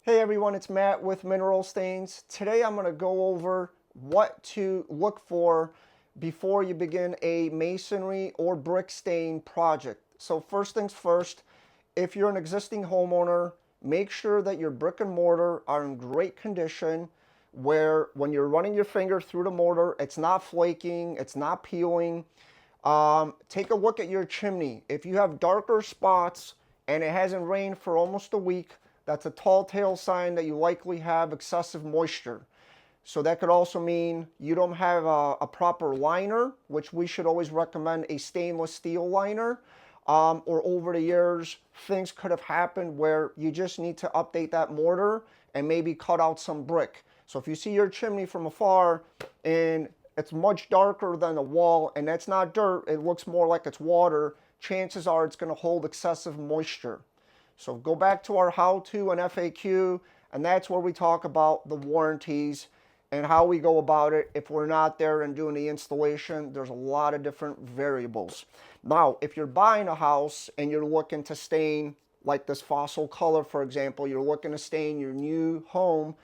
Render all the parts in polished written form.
Hey everyone, it's Matt with Mineral Stains. Today I'm going to go over what to look for before you begin a masonry or brick stain project. So first things first, if you're an existing homeowner, make sure that your brick and mortar are in great condition where when you're running your finger through the mortar, it's not flaking, it's not peeling. Take a look at your chimney. If you have darker spots and it hasn't rained for almost a week, that's a tall tale sign that you likely have excessive moisture. So that could also mean you don't have a proper liner, which we should always recommend a stainless steel liner. Or over the years, things could have happened where you just need to update that mortar and maybe cut out some brick. So if you see your chimney from afar and it's much darker than the wall and that's not dirt, it looks more like it's water, chances are it's going to hold excessive moisture. So go back to our how-to and FAQ, and that's where we talk about the warranties and how we go about it. If we're not there and doing the installation, there's a lot of different variables. Now, if you're buying a house and you're looking to stain, like this fossil color, for example, you're looking to stain your new home,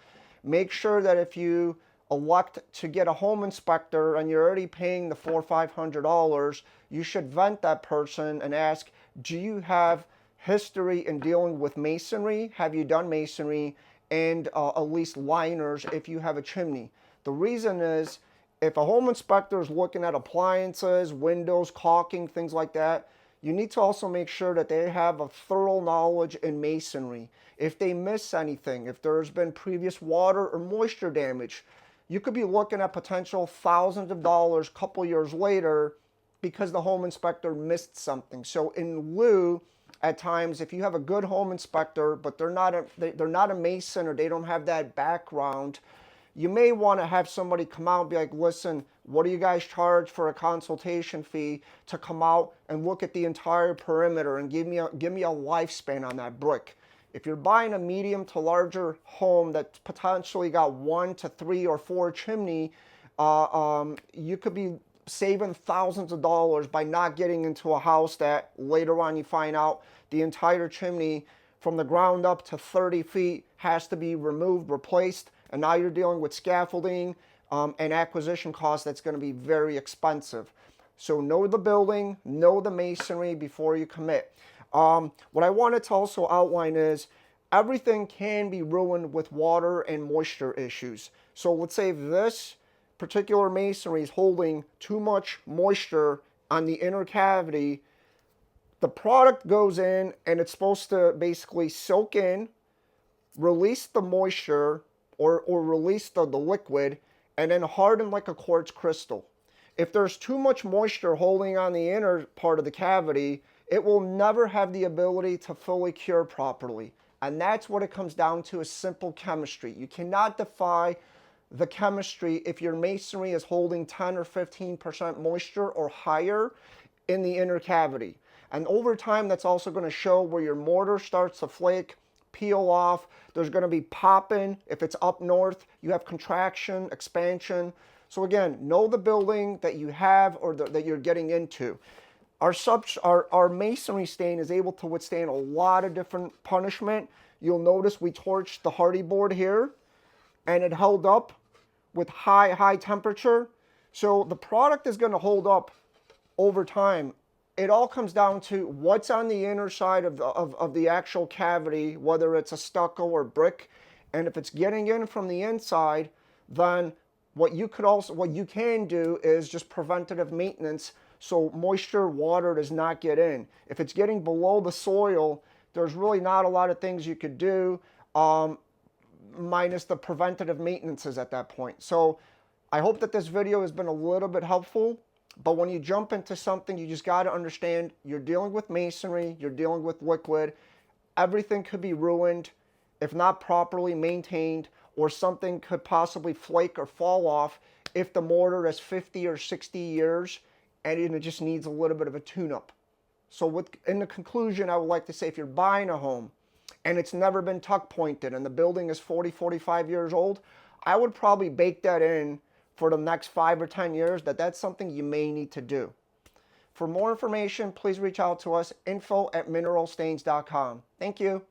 make sure that if you elect to get a home inspector and you're already paying the $400 or $500, you should vent that person and ask, do you have history in dealing with masonry? Have you done masonry? And at least liners if you have a chimney. The reason is, if a home inspector is looking at appliances, windows, caulking, things like that, you need to also make sure that they have a thorough knowledge in masonry. If they miss anything, if there's been previous water or moisture damage, you could be looking at potential thousands of dollars a couple years later because the home inspector missed something. So in lieu, at times, if you have a good home inspector, but they're not a mason or they don't have that background, you may want to have somebody come out and be like, listen, what do you guys charge for a consultation fee to come out and look at the entire perimeter and give me a lifespan on that brick? If you're buying a medium to larger home that's potentially got 1 to 3 or 4 chimney, you could be saving thousands of dollars by not getting into a house that later on you find out the entire chimney from the ground up to 30 feet has to be removed, replaced, and now you're dealing with scaffolding and acquisition costs that's going to be very expensive. So know the building, know the masonry before you commit. What I wanted to also outline is everything can be ruined with water and moisture issues. So let's say this particular masonry is holding too much moisture on the inner cavity. The product goes in and it's supposed to basically soak in, release the moisture or release the liquid, and then harden like a quartz crystal. If there's too much moisture holding on the inner part of the cavity, it will never have the ability to fully cure properly. And that's what it comes down to, is simple chemistry. You cannot defy the chemistry if your masonry is holding 10 or 15% moisture or higher in the inner cavity. And over time, that's also going to show where your mortar starts to flake, peel off. There's going to be popping. If it's up north, you have contraction, expansion. So again, know the building that you have or that you're getting into. Our masonry stain is able to withstand a lot of different punishment. You'll notice we torched the hardy board here and it held up with high temperature. So the product is going to hold up over time. It all comes down to what's on the inner side of the actual cavity, whether it's a stucco or brick. And if it's getting in from the inside, then what you can do is just preventative maintenance so moisture, water does not get in. If it's getting below the soil, there's really not a lot of things you could do. Minus the preventative maintenances at that point. So I hope that this video has been a little bit helpful, but when you jump into something, you just got to understand you're dealing with masonry, you're dealing with liquid. Everything could be ruined if not properly maintained, or something could possibly flake or fall off if the mortar is 50 or 60 years and it just needs a little bit of a tune-up. So in the conclusion, I would like to say, if you're buying a home and it's never been tuck pointed and the building is 40, 45 years old, I would probably bake that in for the next 5 or 10 years that's something you may need to do. For more information, please reach out to us, info@mineralstains.com. Thank you.